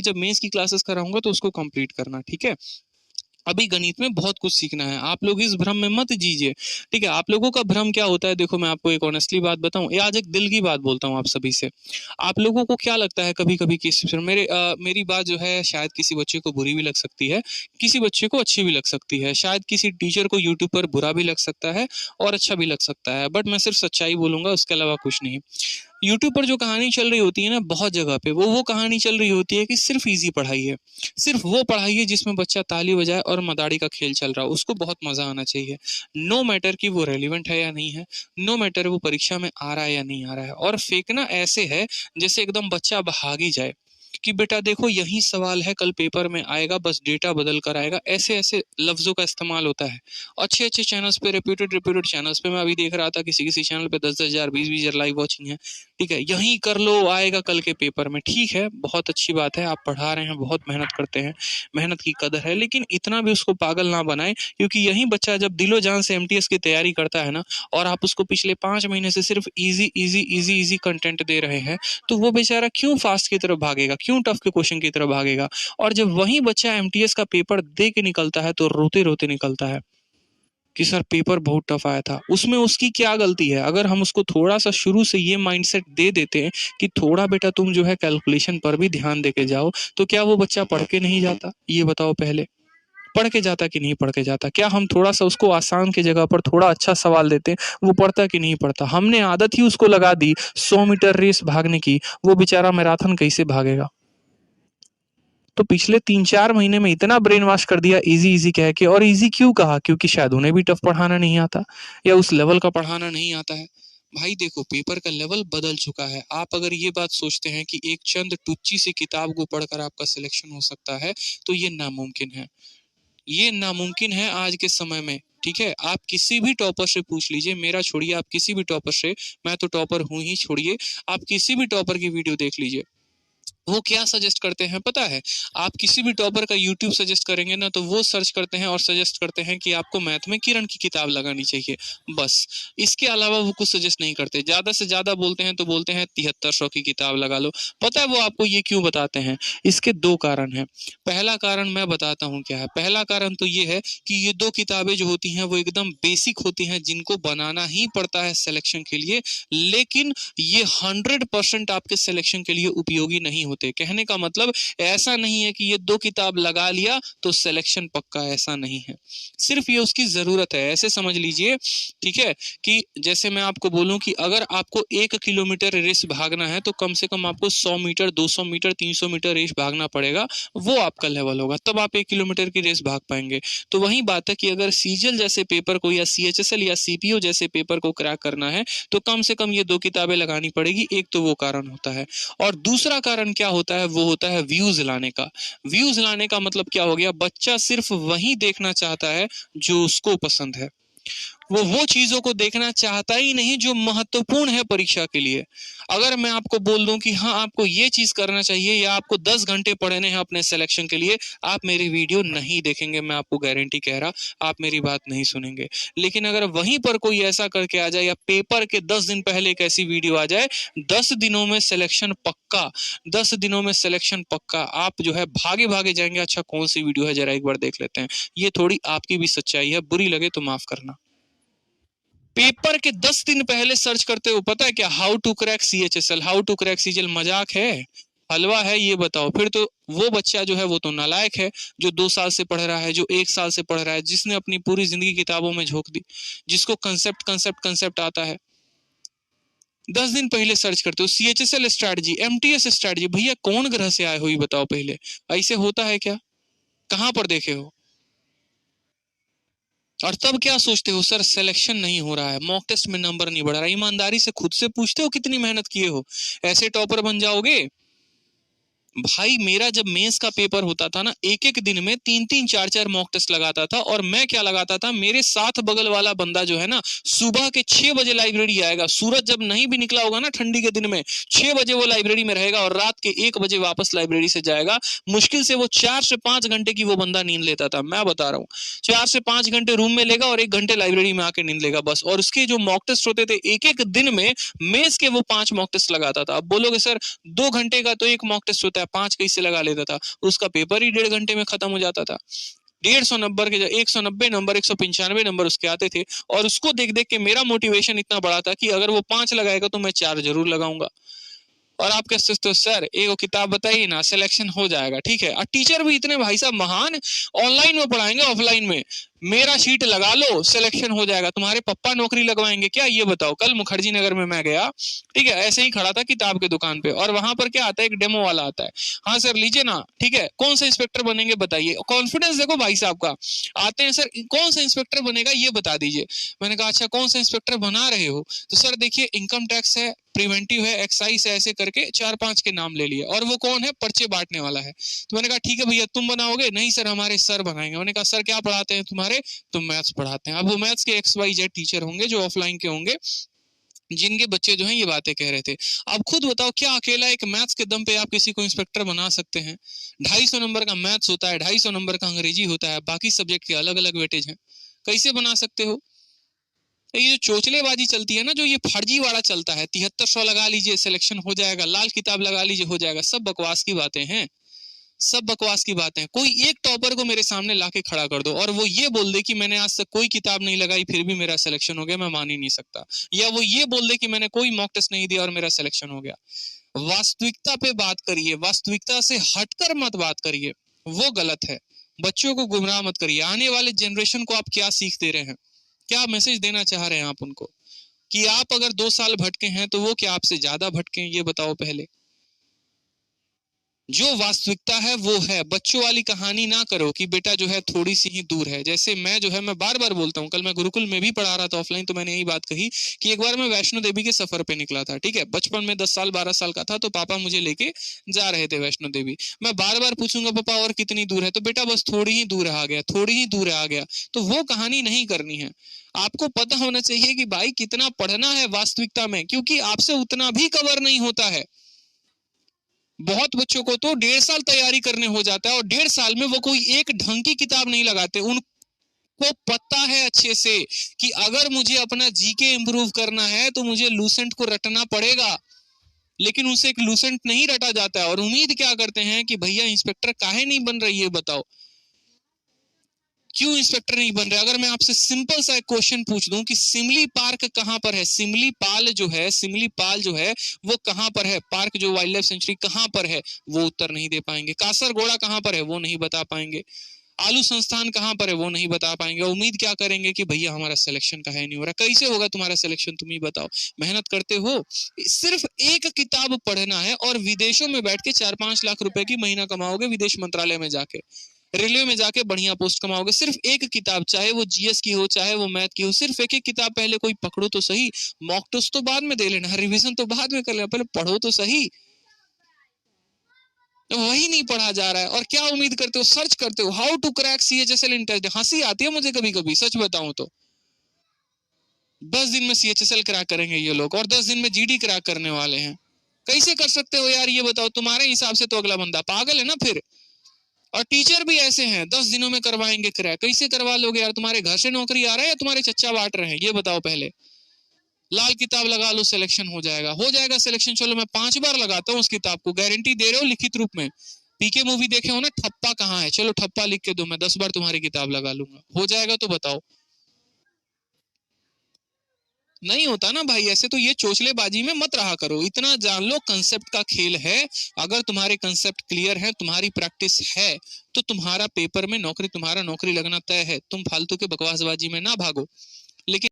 जब मेंस की क्लासेस कराऊंगा तो उसको कंप्लीट करना, ठीक है। अभी गणित में बहुत कुछ सीखना है, आप लोग इस भ्रम में मत जीजिए, ठीक है। आप लोगों का भ्रम क्या होता है, देखो मैं आपको एक ऑनेस्टली बात बताऊं, ये आज एक दिल की बात बोलता हूं आप सभी से। आप लोगों को क्या लगता है कभी कभी कि मेरी बात जो है शायद किसी बच्चे को बुरी भी लग सकती है, किसी बच्चे को अच्छी भी लग सकती है, शायद किसी टीचर को यूट्यूब पर बुरा भी लग सकता है और अच्छा भी लग सकता है, बट मैं सिर्फ सच्चाई बोलूंगा, उसके अलावा कुछ नहीं। यूट्यूब पर जो कहानी चल रही होती है ना, बहुत जगह पे वो कहानी चल रही होती है कि सिर्फ इजी पढ़ाई है, सिर्फ वो पढ़ाई है जिसमें बच्चा ताली बजाए और मदारी का खेल चल रहा है, उसको बहुत मजा आना चाहिए। नो मैटर कि वो रेलिवेंट है या नहीं है, नो मैटर वो परीक्षा में आ रहा है या नहीं आ रहा है। और फेंकना ऐसे है जैसे एकदम बच्चा भागी जाए कि बेटा देखो यही सवाल है, कल पेपर में आएगा, बस डेटा बदल कर आएगा, ऐसे ऐसे लफ्जों का इस्तेमाल होता है। अच्छे अच्छे चैनल्स पे, रेप्यूटेड चैनल्स पे मैं अभी देख रहा था, किसी हजार पे 10,000 20,000 लाइव वॉचिंग है, ठीक है। यही कर लो, आएगा कल के पेपर में, ठीक है, बहुत अच्छी बात है, आप पढ़ा रहे हैं, बहुत मेहनत करते हैं, मेहनत की कदर है, लेकिन इतना भी उसको पागल ना बनाए, क्योंकि यही बच्चा जब दिलो जान से एमटीएस की तैयारी करता है ना, और आप उसको पिछले 5 महीने से सिर्फ easy easy easy easy content दे रहे हैं, तो वो बेचारा क्यों फास्ट की तरफ भागेगा, क्यों टफ के क्वेश्चन की तरफ भागेगा। और जब वही बच्चा एमटीएस का पेपर दे के निकलता है तो रोते रोते निकलता है कि सर पेपर बहुत टफ आया था। उसमें उसकी क्या गलती है? अगर हम उसको थोड़ा सा शुरू से ये माइंडसेट दे देते हैं कि थोड़ा बेटा तुम जो है कैलकुलेशन पर भी ध्यान देके जाओ, तो क्या वो बच्चा पढ़ के नहीं जाता? ये बताओ, पहले पढ़ के जाता कि नहीं पढ़ के जाता? क्या हम थोड़ा सा उसको आसान की जगह पर थोड़ा अच्छा सवाल देते वो पढ़ता कि नहीं पढ़ता? हमने आदत ही उसको लगा दी 100 मीटर रेस भागने की, वो बेचारा मैराथन कैसे भागेगा? तो पिछले 3-4 महीने में इतना ब्रेन वॉश कर दिया इजी इजी कह के। और इजी क्यों कहा? क्योंकि शायद उन्हें भी टफ पढ़ाना नहीं आता या उस लेवल का पढ़ाना नहीं आता है। भाई देखो, पेपर का लेवल बदल चुका है। आप अगर ये बात सोचते हैं कि एक चंद टुच्ची सी किताब को पढ़कर आपका सिलेक्शन हो सकता है, तो ये नामुमकिन है। ये नामुमकिन है आज के समय में, ठीक है। आप किसी भी टॉपर से पूछ लीजिए, मेरा छोड़िए, आप किसी भी टॉपर से, मैं तो टॉपर हूं ही, छोड़िए, आप किसी भी टॉपर की वीडियो देख लीजिए, वो क्या सजेस्ट करते हैं पता है? आप किसी भी टॉपर का यूट्यूब सजेस्ट करेंगे ना, तो वो सर्च करते हैं और सजेस्ट करते हैं कि आपको मैथ में किरण की किताब लगानी चाहिए, बस। इसके अलावा वो कुछ सजेस्ट नहीं करते। ज्यादा से ज्यादा बोलते हैं तो बोलते हैं 7300 की किताब लगा लो। पता है वो आपको ये क्यों बताते हैं? इसके 2 कारण हैं। पहला कारण मैं बताता हूँ क्या है। पहला कारण तो ये है कि ये 2 किताबें जो होती हैं वो एकदम बेसिक होती हैं, जिनको बनाना ही पड़ता है सिलेक्शन के लिए, लेकिन ये 100% आपके सिलेक्शन के लिए उपयोगी नहीं होते। कहने का मतलब ऐसा नहीं है कि ये 2 किताब लगा लिया तो सिलेक्शन पक्का, ऐसा नहीं है। सिर्फ ये उसकी जरूरत है, ऐसे समझ लीजिए, ठीक है। कि जैसे मैं आपको बोलूं कि अगर आपको 1 किलोमीटर रेस भागना है तो कम से कम आपको 100 मीटर, 200 मीटर, 300 मीटर रेस भागना पड़ेगा, वो आपका लेवल होगा, तब आप 1 किलोमीटर की रेस भाग पाएंगे। तो वही बात है कि अगर सीजीएल जैसे पेपर को या सीएचएसएल या सीपीओ जैसे पेपर को क्रैक करना है तो कम से कम ये 2 किताबें लगानी पड़ेगी। एक तो वो कारण होता है, और दूसरा कारण क्या होता है? वो होता है व्यूज लाने का। व्यूज लाने का मतलब क्या हो गया? बच्चा सिर्फ वही देखना चाहता है जो उसको पसंद है, वो चीजों को देखना चाहता ही नहीं जो महत्वपूर्ण है परीक्षा के लिए। अगर मैं आपको बोल दूं कि हाँ आपको ये चीज करना चाहिए या आपको 10 घंटे पढ़ने हैं अपने सिलेक्शन के लिए, आप मेरी वीडियो नहीं देखेंगे, मैं आपको गारंटी कह रहा, आप मेरी बात नहीं सुनेंगे। लेकिन अगर वहीं पर कोई ऐसा करके आ जाए या पेपर के 10 दिन पहले एक ऐसी वीडियो आ जाए, 10 दिनों में सिलेक्शन पक्का, 10 दिनों में सिलेक्शन पक्का, आप जो है भागे भागे जाएंगे। अच्छा कौन सी वीडियो है, जरा एक बार देख लेते हैं। ये थोड़ी आपकी भी सच्चाई है, बुरी लगे तो माफ करना। पेपर के 10 दिन पहले सर्च करते हो, पता है क्या? How to crack CHSL, how to crack CGL. मजाक है? हलवा है? ये बताओ। फिर तो वो बच्चा जो है वो तो नालायक है, जो 2 साल से पढ़ रहा है, जो 1 साल से पढ़ रहा है, जिसने अपनी पूरी जिंदगी किताबों में झोंक दी, जिसको कंसेप्ट आता है। 10 दिन पहले सर्च करते हो सीएचएसएल स्ट्रैटेजी, एमटीएस स्ट्रैटेजी। भैया कौन ग्रह से आए हो ये बताओ पहले? ऐसे होता है क्या? कहां पर देखे हो? और तब क्या सोचते हो? सर सिलेक्शन नहीं हो रहा है, मॉक टेस्ट में नंबर नहीं बढ़ रहा। ईमानदारी से खुद से पूछते हो कितनी मेहनत किए हो? ऐसे टॉपर बन जाओगे? भाई मेरा जब मेंस का पेपर होता था ना, एक एक दिन में 3-3 4-4 मॉक टेस्ट लगाता था। और मैं क्या लगाता था, मेरे साथ बगल वाला बंदा जो है ना, सुबह के 6 बजे लाइब्रेरी आएगा, सूरज जब नहीं भी निकला होगा ना ठंडी के दिन में, 6 बजे वो लाइब्रेरी में रहेगा और रात के 1 बजे वापस लाइब्रेरी से जाएगा। मुश्किल से वो 4 से 5 घंटे की वो बंदा नींद लेता था, मैं बता रहा हूँ। 4 से 5 घंटे रूम में लेगा और 1 घंटे लाइब्रेरी में आके नींद लेगा, बस। और उसके जो मॉक टेस्ट होते थे, एक एक दिन में मेंस के वो 5 मॉक टेस्ट लगाता था। अब बोलोगे सर 2 घंटे का तो एक मॉक टेस्ट होता है, 5 कैसे लगा लेता था, उसका पेपर ही 1.5 घंटे में खत्म हो जाता था। 150 नंबर के 190 नंबर 195 नंबर उसके आते थे, और उसको देख देख के मेरा मोटिवेशन इतना बड़ा था कि अगर वो 5 लगाएगा तो मैं 4 जरूर लगाऊंगा। और आप कह सकते हो सर एक किताब बताइए ना, सिलेक्शन हो जाएगा, ठीक है। और टीचर भी इतने भाई साहब महान, ऑनलाइन में पढ़ाएंगे ऑफलाइन में, मेरा शीट लगा लो सिलेक्शन हो जाएगा। तुम्हारे पप्पा नौकरी लगवाएंगे क्या, ये बताओ। कल मुखर्जी नगर में मैं गया, ठीक है, ऐसे ही खड़ा था किताब की दुकान पे, और वहां पर क्या आता है, एक डेमो वाला आता है, हाँ सर लीजिए ना, ठीक है, कौन सा इंस्पेक्टर बनेंगे बताइए। कॉन्फिडेंस देखो भाई साहब का, आते हैं सर कौन सा इंस्पेक्टर बनेगा ये बता दीजिए। मैंने कहा अच्छा कौन सा इंस्पेक्टर बना रहे हो, तो सर देखिए इनकम टैक्स है, प्रिवेंटिव है, एक्साइज है, ऐसे करके 4-5 के नाम ले लिए। और वो कौन है, पर्चे बांटने वाला है। तो मैंने कहा ठीक है भैया तुम बनाओगे, नहीं सर हमारे सर बनाएंगे। मैंने कहा सर क्या पढ़ाते हैं तुम्हारे, तो मैथ्स पढ़ाते हैं। अब वो मैथ्स के XYZ टीचर होंगे जो ऑफलाइन के होंगे, जिनके बच्चे जो हैं ये बातें कह रहे थे। अब खुद बताओ क्या अकेला एक मैथ्स के दम पे आप किसी को इंस्पेक्टर बना सकते हैं? 250 नंबर का मैथ्स होता है, 250 नंबर का अंग्रेजी होता है, बाकी सब्जेक्ट के अलग अलग वेटेज हैं, कैसे बना सकते हो? ये जो चोचलेबाजी चलती है ना, जो ये फर्जी वाला चलता है, 7300 लगा लीजिए सिलेक्शन हो जाएगा, लाल किताब लगा लीजिए हो जाएगा, सब बकवास की बातें हैं, सब बकवास की बातें हैं। कोई एक टॉपर को मेरे सामने लाके खड़ा कर दो और वो ये बोल दे कि मैंने आज तक कोई किताब नहीं लगाई फिर भी मेरा सिलेक्शन हो गया, मैं मान ही नहीं सकता। या वो ये बोल दे कि मैंने कोई मॉक टेस्ट नहीं दिया और मेरा सिलेक्शन हो गया। वास्तविकता पे बात करिए, वास्तविकता से हटकर मत बात करिए, वो गलत है। बच्चों को गुमराह मत करिए। आने वाले जनरेशन को आप क्या सीख दे रहे हैं, क्या मैसेज देना चाह रहे हैं आप उनको, कि आप अगर 2 साल भटके हैं तो वो क्या आपसे ज्यादा भटके हैं, ये बताओ पहले। जो वास्तविकता है वो है, बच्चों वाली कहानी ना करो कि बेटा जो है थोड़ी सी ही दूर है। जैसे मैं जो है, मैं बार बार बोलता हूँ, कल मैं गुरुकुल में भी पढ़ा रहा था ऑफलाइन, तो मैंने यही बात कही कि एक बार मैं वैष्णो देवी के सफर पे निकला था, ठीक है, बचपन में 10 साल 12 साल का था, तो पापा मुझे लेके जा रहे थे वैष्णो देवी। मैं बार बार पूछूंगा पापा और कितनी दूर है, तो बेटा बस थोड़ी ही दूर आ गया, थोड़ी ही दूर आ गया। तो वो कहानी नहीं करनी है। आपको पता होना चाहिए कि भाई कितना पढ़ना है वास्तविकता में, क्योंकि आपसे उतना भी कवर नहीं होता है। बहुत बच्चों को तो 1.5 साल तैयारी करने हो जाता है और 1.5 साल में वो कोई एक ढंग की किताब नहीं लगाते। उनको पता है अच्छे से कि अगर मुझे अपना जीके इंप्रूव करना है तो मुझे लूसेंट को रटना पड़ेगा, लेकिन उसे एक लूसेंट नहीं रटा जाता है। और उम्मीद क्या करते हैं कि भैया इंस्पेक्टर काहे नहीं बन रही है, बताओ क्यों इंस्पेक्टर नहीं बन रहा? अगर मैं आपसे सिंपल सा एक क्वेश्चन पूछ दूं कि सिमली पार्क कहां पर है, सिमली पाल जो है वो कहां पर है, पार्क जो वाइल्ड लाइफ सेंचुरी कहां पर है, वो उत्तर नहीं दे पाएंगे। कासरगोड़ा कहां पर है, वो नहीं बता पाएंगे। आलू संस्थान कहां पर है, वो नहीं बता पाएंगे। उम्मीद क्या करेंगे कि भैया हमारा सिलेक्शन का है नहीं हो रहा। कैसे होगा तुम्हारा सिलेक्शन, तुम ही बताओ। मेहनत करते हो, सिर्फ एक किताब पढ़ना है और विदेशों में बैठ के 4-5 लाख रुपए की महीना कमाओगे, विदेश मंत्रालय में जाके, रेलवे में जाके बढ़िया पोस्ट कमाओगे। सिर्फ एक किताब, चाहे वो जीएस की हो चाहे वो मैथ की हो, सिर्फ एक एक किताब पहले कोई पकड़ो तो सही। मॉक टेस्ट तो बाद में दे लेना, रिवीजन तो बाद में कर लेना, पहले पढ़ो तो सही। वही नहीं पढ़ा जा रहा है और क्या उम्मीद करते हो, सर्च करते हो how to crack CHSL intelligence. हंसी आती है मुझे कभी कभी, सच बताऊं तो। 10 दिन में CHSL क्रैक करेंगे ये लोग और 10 दिन में GD क्रैक करने वाले हैं। कैसे कर सकते हो यार, ये बताओ। तुम्हारे हिसाब से तो अगला बंदा पागल है ना फिर। और टीचर भी ऐसे हैं, 10 दिनों में करवाएंगे क्रैक। कैसे करवा लोगे यार? तुम्हारे घर से नौकरी आ रहा है या तुम्हारे चच्चा बांट रहे हैं, ये बताओ पहले। लाल किताब लगा लो, सिलेक्शन हो जाएगा, हो जाएगा सिलेक्शन। चलो मैं 5 बार लगाता हूँ उस किताब को, गारंटी दे रहे हो लिखित रूप में। पीके मूवी देखे हो ना, ठप्पा कहाँ है, चलो ठप्पा लिख के दो, मैं 10 बार तुम्हारी किताब लगा लूंगा, हो जाएगा तो बताओ। नहीं होता ना भाई ऐसे, तो ये चोचलेबाजी में मत रहा करो। इतना जान लो कंसेप्ट का खेल है। अगर तुम्हारे कंसेप्ट क्लियर है, तुम्हारी प्रैक्टिस है, तो तुम्हारा पेपर में नौकरी, तुम्हारा नौकरी लगना तय है। तुम फालतू के बकवासबाजी में ना भागो। लेकिन